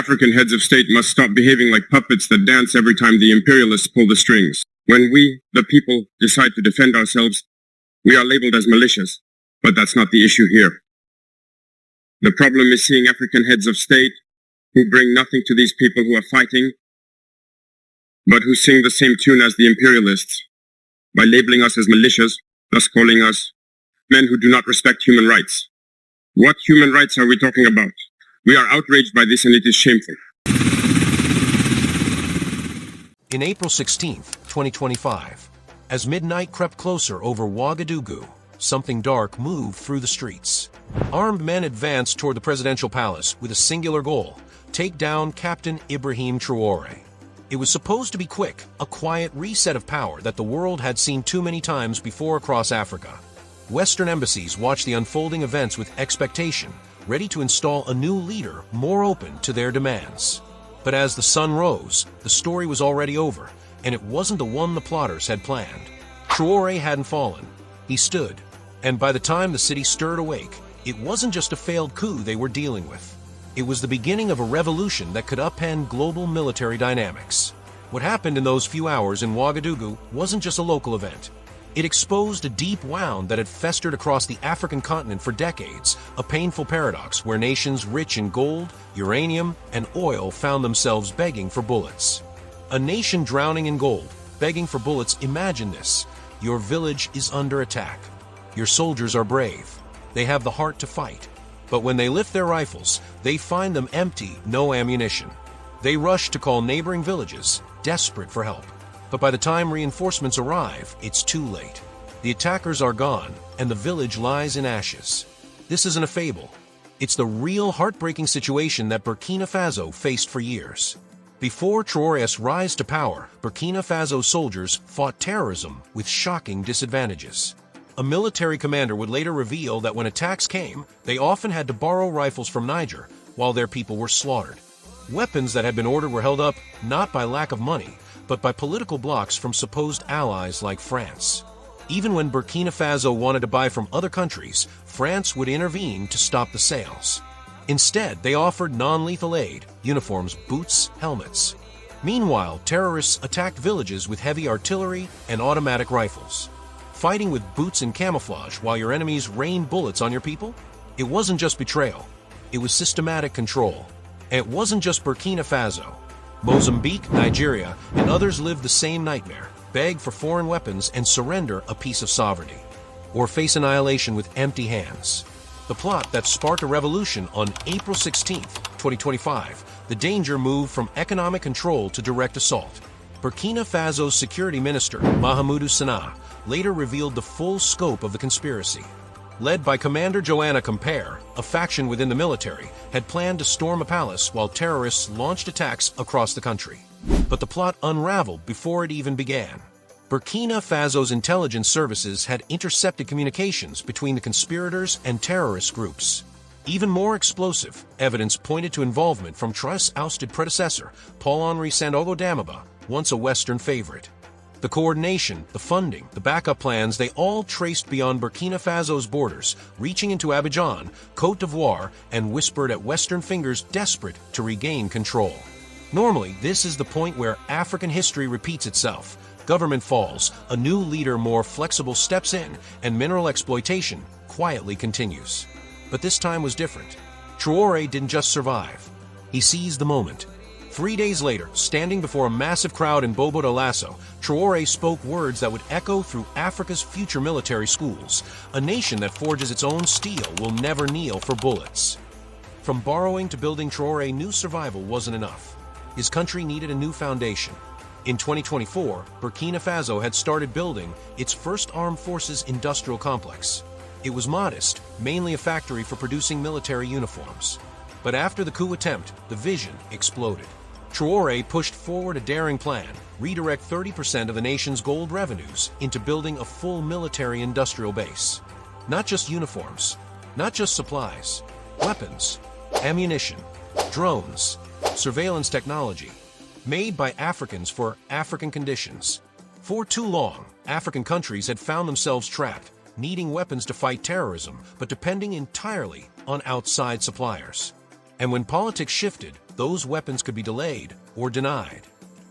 African heads of state must stop behaving like puppets that dance every time the imperialists pull the strings. When we, the people, decide to defend ourselves, we are labeled as militias. But that's not the issue here. The problem is seeing African heads of state who bring nothing to these people who are fighting, but who sing the same tune as the imperialists, by labeling us as militias, thus calling us men who do not respect human rights. What human rights are we talking about? We are outraged by this, and it is shameful. In April 16, 2025, as midnight crept closer over Ouagadougou, something dark moved through the streets. Armed men advanced toward the presidential palace with a singular goal: take down Captain Ibrahim Traore. It was supposed to be quick, a quiet reset of power that the world had seen too many times before across Africa. Western embassies watched the unfolding events with expectation, ready to install a new leader more open to their demands. But as the sun rose, the story was already over, and it wasn't the one the plotters had planned. Traore hadn't fallen. He stood, and by the time the city stirred awake, it wasn't just a failed coup they were dealing with. It was the beginning of a revolution that could upend global military dynamics. What happened in those few hours in Ouagadougou wasn't just a local event. It exposed a deep wound that had festered across the African continent for decades, a painful paradox where nations rich in gold, uranium, and oil found themselves begging for bullets. A nation drowning in gold, begging for bullets. Imagine this. Your village is under attack. Your soldiers are brave. They have the heart to fight. But when they lift their rifles, they find them empty, no ammunition. They rush to call neighboring villages, desperate for help. But by the time reinforcements arrive, it's too late. The attackers are gone, and the village lies in ashes. This isn't a fable. It's the real heartbreaking situation that Burkina Faso faced for years. Before Traore's rise to power, Burkina Faso soldiers fought terrorism with shocking disadvantages. A military commander would later reveal that when attacks came, they often had to borrow rifles from Niger while their people were slaughtered. Weapons that had been ordered were held up not by lack of money, but by political blocs from supposed allies like France. Even when Burkina Faso wanted to buy from other countries, France would intervene to stop the sales. Instead, they offered non-lethal aid: uniforms, boots, helmets. Meanwhile, terrorists attacked villages with heavy artillery and automatic rifles. Fighting with boots and camouflage while your enemies rained bullets on your people? It wasn't just betrayal. It was systematic control. And it wasn't just Burkina Faso. Mozambique, Nigeria, and others lived the same nightmare: beg for foreign weapons and surrender a piece of sovereignty, or face annihilation with empty hands. The plot that sparked a revolution on April 16, 2025, the danger moved from economic control to direct assault. Burkina Faso's security minister, Mahamadou Sanaa, later revealed the full scope of the conspiracy. Led by Commander Joanna Compere, a faction within the military had planned to storm a palace while terrorists launched attacks across the country. But the plot unraveled before it even began. Burkina Faso's intelligence services had intercepted communications between the conspirators and terrorist groups. Even more explosive, evidence pointed to involvement from Traore's ousted predecessor, Paul-Henri Sandaogo Damiba, once a Western favorite. The coordination, the funding, the backup plans, they all traced beyond Burkina Faso's borders, reaching into Abidjan, Côte d'Ivoire, and whispered at Western fingers desperate to regain control. Normally, this is the point where African history repeats itself. Government falls, a new leader more flexible steps in, and mineral exploitation quietly continues. But this time was different. Traore didn't just survive. He seized the moment. 3 days later, standing before a massive crowd in Bobo Dioulasso, Traore spoke words that would echo through Africa's future military schools. A nation that forges its own steel will never kneel for bullets. From borrowing to building, Traore knew survival wasn't enough. His country needed a new foundation. In 2024, Burkina Faso had started building its first armed forces industrial complex. It was modest, mainly a factory for producing military uniforms. But after the coup attempt, the vision exploded. Traore pushed forward a daring plan: redirect 30% of the nation's gold revenues into building a full military industrial base. Not just uniforms, not just supplies, weapons, ammunition, drones, surveillance technology, made by Africans for African conditions. For too long, African countries had found themselves trapped, needing weapons to fight terrorism, but depending entirely on outside suppliers. And when politics shifted, those weapons could be delayed or denied.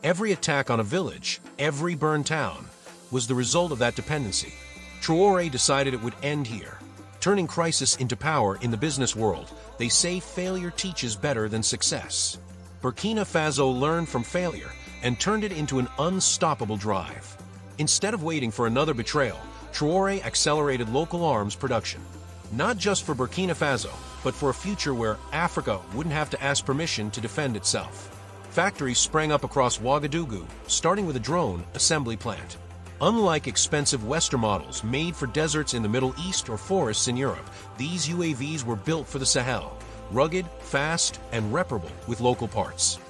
Every attack on a village, every burned town, was the result of that dependency. Traore decided it would end here. Turning crisis into power in the business world, they say failure teaches better than success. Burkina Faso learned from failure and turned it into an unstoppable drive. Instead of waiting for another betrayal, Traore accelerated local arms production. Not just for Burkina Faso, but for a future where Africa wouldn't have to ask permission to defend itself. Factories sprang up across Ouagadougou, starting with a drone assembly plant. Unlike expensive Western models made for deserts in the Middle East or forests in Europe, these UAVs were built for the Sahel, rugged, fast, and reparable with local parts.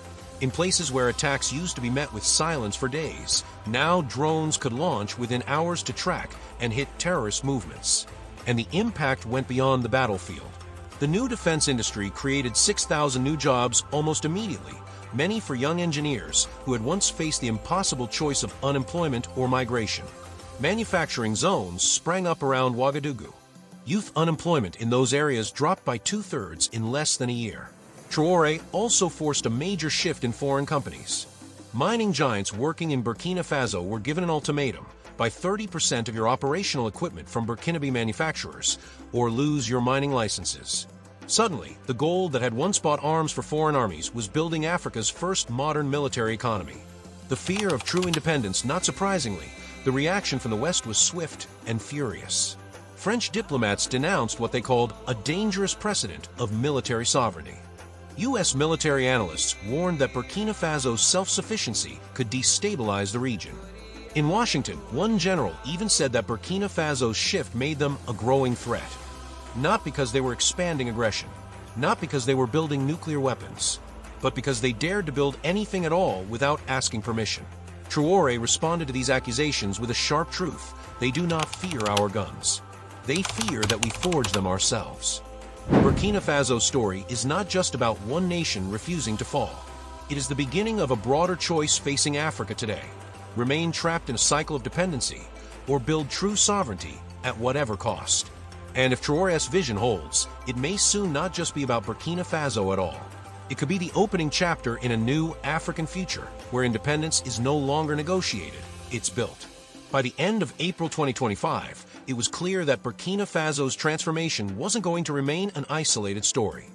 In places where attacks used to be met with silence for days, now drones could launch within hours to track and hit terrorist movements. And the impact went beyond the battlefield. The new defense industry created 6,000 new jobs almost immediately, many for young engineers who had once faced the impossible choice of unemployment or migration. Manufacturing zones sprang up around Ouagadougou. Youth unemployment in those areas dropped by 2/3 in less than a year. Traore also forced a major shift in foreign companies. Mining giants working in Burkina Faso were given an ultimatum: buy 30% of your operational equipment from Burkinabé manufacturers, or lose your mining licenses. Suddenly, the gold that had once bought arms for foreign armies was building Africa's first modern military economy. The fear of true independence, not surprisingly, the reaction from the West was swift and furious. French diplomats denounced what they called a dangerous precedent of military sovereignty. U.S. military analysts warned that Burkina Faso's self-sufficiency could destabilize the region. In Washington, one general even said that Burkina Faso's shift made them a growing threat. Not because they were expanding aggression, not because they were building nuclear weapons, but because they dared to build anything at all without asking permission. Traore responded to these accusations with a sharp truth: they do not fear our guns. They fear that we forge them ourselves. Burkina Faso's story is not just about one nation refusing to fall. It is the beginning of a broader choice facing Africa today: remain trapped in a cycle of dependency, or build true sovereignty at whatever cost. And if Traore's vision holds, it may soon not just be about Burkina Faso at all. It could be the opening chapter in a new African future, where independence is no longer negotiated, it's built. By the end of April 2025, it was clear that Burkina Faso's transformation wasn't going to remain an isolated story.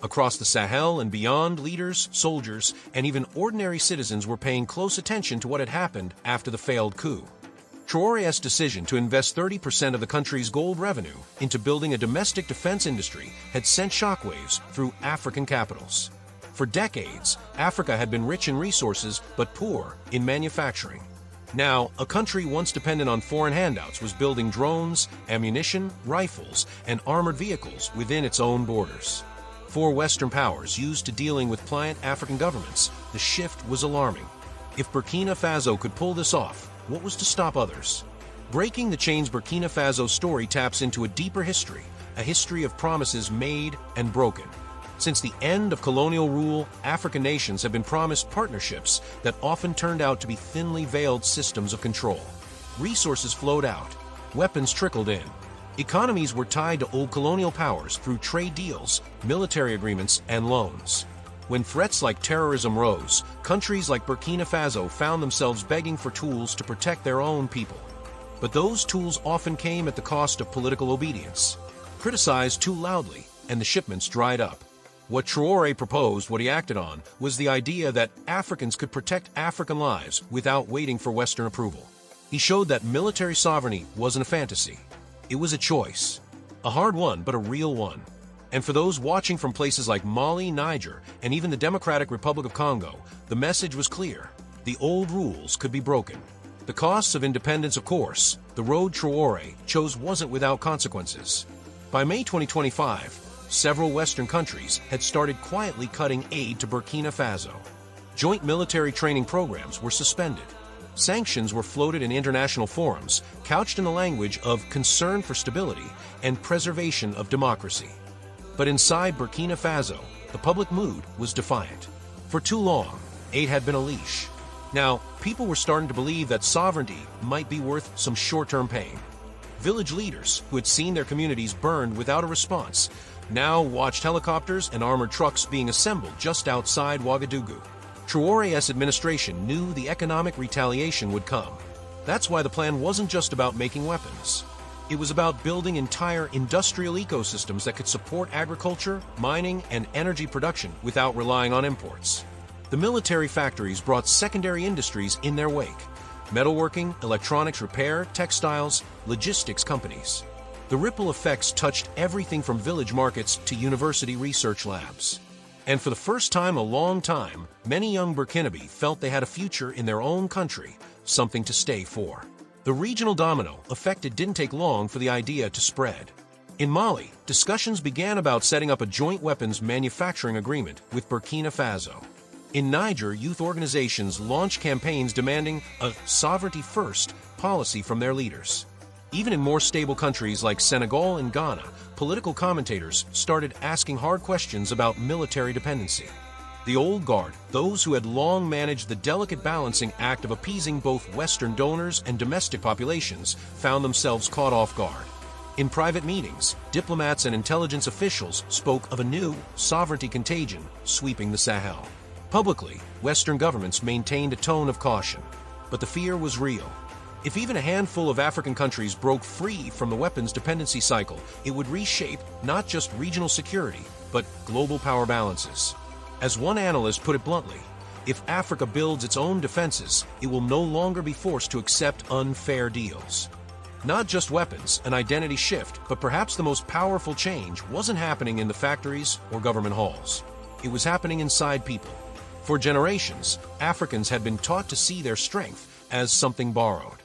Across the Sahel and beyond, leaders, soldiers, and even ordinary citizens were paying close attention to what had happened after the failed coup. Traore's decision to invest 30% of the country's gold revenue into building a domestic defense industry had sent shockwaves through African capitals. For decades, Africa had been rich in resources but poor in manufacturing. Now, a country once dependent on foreign handouts was building drones, ammunition, rifles, and armored vehicles within its own borders. For Western powers used to dealing with pliant African governments, the shift was alarming. If Burkina Faso could pull this off, what was to stop others? Breaking the chains Burkina Faso's story taps into a deeper history, a history of promises made and broken. Since the end of colonial rule, African nations have been promised partnerships that often turned out to be thinly veiled systems of control. Resources flowed out, weapons trickled in. Economies were tied to old colonial powers through trade deals, military agreements, and loans. When threats like terrorism rose, countries like Burkina Faso found themselves begging for tools to protect their own people. But those tools often came at the cost of political obedience. Criticized too loudly, and the shipments dried up. What Traore proposed, what he acted on, was the idea that Africans could protect African lives without waiting for Western approval. He showed that military sovereignty wasn't a fantasy. It was a choice. A hard one, but a real one. And for those watching from places like Mali, Niger, and even the Democratic Republic of Congo, the message was clear: the old rules could be broken. The costs of independence, of course, the road Traore chose wasn't without consequences. By May 2025, several Western countries had started quietly cutting aid to Burkina Faso. Joint military training programs were suspended. Sanctions were floated in international forums, couched in the language of concern for stability and preservation of democracy. But inside Burkina Faso, the public mood was defiant. For too long, aid had been a leash. Now, people were starting to believe that sovereignty might be worth some short-term pain. Village leaders, who had seen their communities burned without a response, now watched helicopters and armored trucks being assembled just outside Ouagadougou. Traore's administration knew the economic retaliation would come. That's why the plan wasn't just about making weapons. It was about building entire industrial ecosystems that could support agriculture, mining, and energy production without relying on imports. The military factories brought secondary industries in their wake: metalworking, electronics repair, textiles, logistics companies. The ripple effects touched everything from village markets to university research labs. And for the first time in a long time, many young Burkinabé felt they had a future in their own country, something to stay for. The regional domino effect didn't take long for the idea to spread. In Mali, discussions began about setting up a joint weapons manufacturing agreement with Burkina Faso. In Niger, youth organizations launched campaigns demanding a sovereignty-first policy from their leaders. Even in more stable countries like Senegal and Ghana, political commentators started asking hard questions about military dependency. The old guard, those who had long managed the delicate balancing act of appeasing both Western donors and domestic populations, found themselves caught off guard. In private meetings, diplomats and intelligence officials spoke of a new sovereignty contagion sweeping the Sahel. Publicly, Western governments maintained a tone of caution, but the fear was real. If even a handful of African countries broke free from the weapons dependency cycle, it would reshape not just regional security, but global power balances. As one analyst put it bluntly, if Africa builds its own defenses, it will no longer be forced to accept unfair deals. Not just weapons, an identity shift, but perhaps the most powerful change wasn't happening in the factories or government halls. It was happening inside people. For generations, Africans had been taught to see their strength as something borrowed.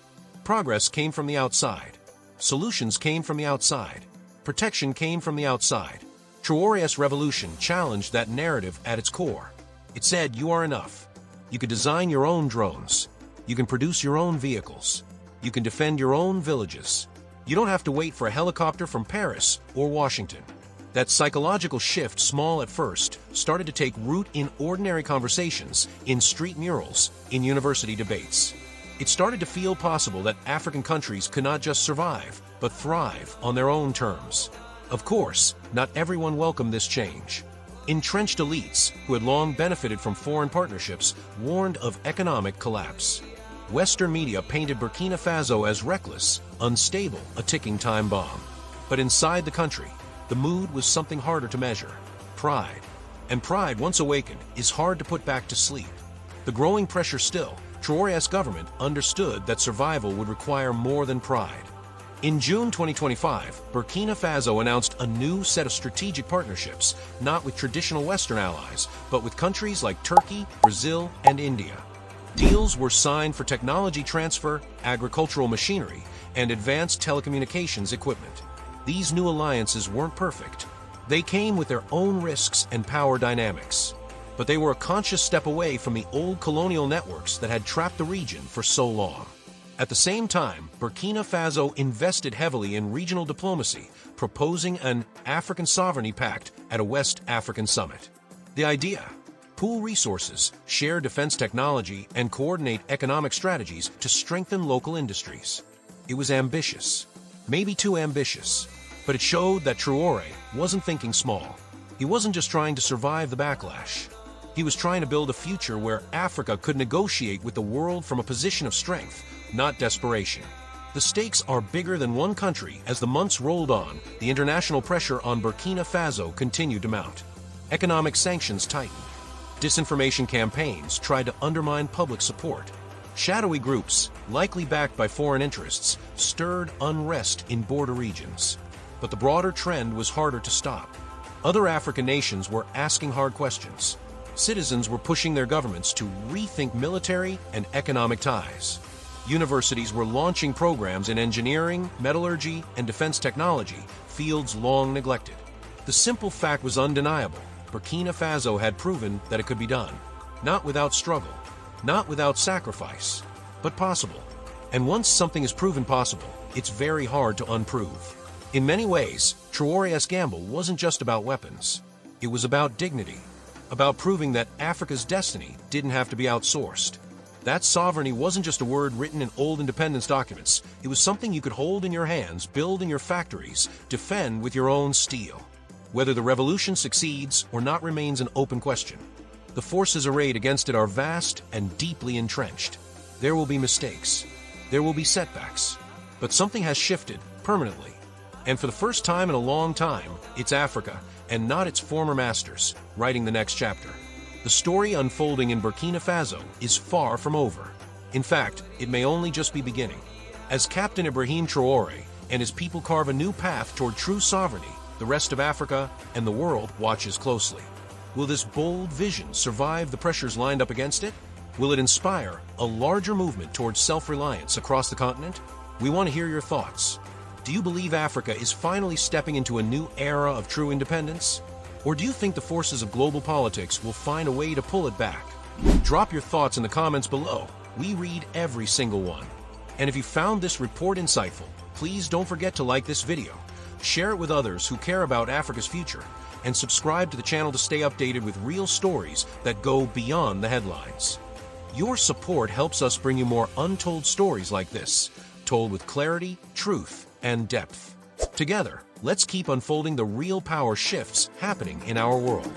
Progress came from the outside. Solutions came from the outside. Protection came from the outside. Traore's revolution challenged that narrative at its core. It said, you are enough. You can design your own drones. You can produce your own vehicles. You can defend your own villages. You don't have to wait for a helicopter from Paris or Washington. That psychological shift, small at first, started to take root in ordinary conversations, in street murals, in university debates. It started to feel possible that African countries could not just survive, but thrive on their own terms. Of course, not everyone welcomed this change. Entrenched elites, who had long benefited from foreign partnerships, warned of economic collapse. Western media painted Burkina Faso as reckless, unstable, a ticking time bomb. But inside the country, the mood was something harder to measure: pride. And pride, once awakened, is hard to put back to sleep. The growing pressure still, Traore's government understood that survival would require more than pride. In June 2025, Burkina Faso announced a new set of strategic partnerships, not with traditional Western allies, but with countries like Turkey, Brazil, and India. Deals were signed for technology transfer, agricultural machinery, and advanced telecommunications equipment. These new alliances weren't perfect. They came with their own risks and power dynamics. But they were a conscious step away from the old colonial networks that had trapped the region for so long. At the same time, Burkina Faso invested heavily in regional diplomacy, proposing an African Sovereignty Pact at a West African summit. The idea: pool resources, share defense technology, and coordinate economic strategies to strengthen local industries. It was ambitious, maybe too ambitious, but it showed that Traore wasn't thinking small. He wasn't just trying to survive the backlash. He was trying to build a future where Africa could negotiate with the world from a position of strength, not desperation. The stakes are bigger than one country. As the months rolled on, the international pressure on Burkina Faso continued to mount. Economic sanctions tightened. Disinformation campaigns tried to undermine public support. Shadowy groups, likely backed by foreign interests, stirred unrest in border regions. But the broader trend was harder to stop. Other African nations were asking hard questions. Citizens were pushing their governments to rethink military and economic ties. Universities were launching programs in engineering, metallurgy, and defense technology, fields long neglected. The simple fact was undeniable: Burkina Faso had proven that it could be done. Not without struggle, not without sacrifice, but possible. And once something is proven possible, it's very hard to unprove. In many ways, Traore's gamble wasn't just about weapons. It was about dignity, about proving that Africa's destiny didn't have to be outsourced. That sovereignty wasn't just a word written in old independence documents. It was something you could hold in your hands, build in your factories, defend with your own steel. Whether the revolution succeeds or not remains an open question. The forces arrayed against it are vast and deeply entrenched. There will be mistakes. There will be setbacks. But something has shifted permanently. And for the first time in a long time, it's Africa, and not its former masters, writing the next chapter. The story unfolding in Burkina Faso is far from over. In fact, it may only just be beginning. As Captain Ibrahim Traore and his people carve a new path toward true sovereignty, the rest of Africa and the world watches closely. Will this bold vision survive the pressures lined up against it? Will it inspire a larger movement towards self-reliance across the continent? We want to hear your thoughts. Do you believe Africa is finally stepping into a new era of true independence? Or do you think the forces of global politics will find a way to pull it back? Drop your thoughts in the comments below. We read every single one. And if you found this report insightful, please don't forget to like this video, share it with others who care about Africa's future, and subscribe to the channel to stay updated with real stories that go beyond the headlines. Your support helps us bring you more untold stories like this, told with clarity, truth, and depth. Together, let's keep unfolding the real power shifts happening in our world.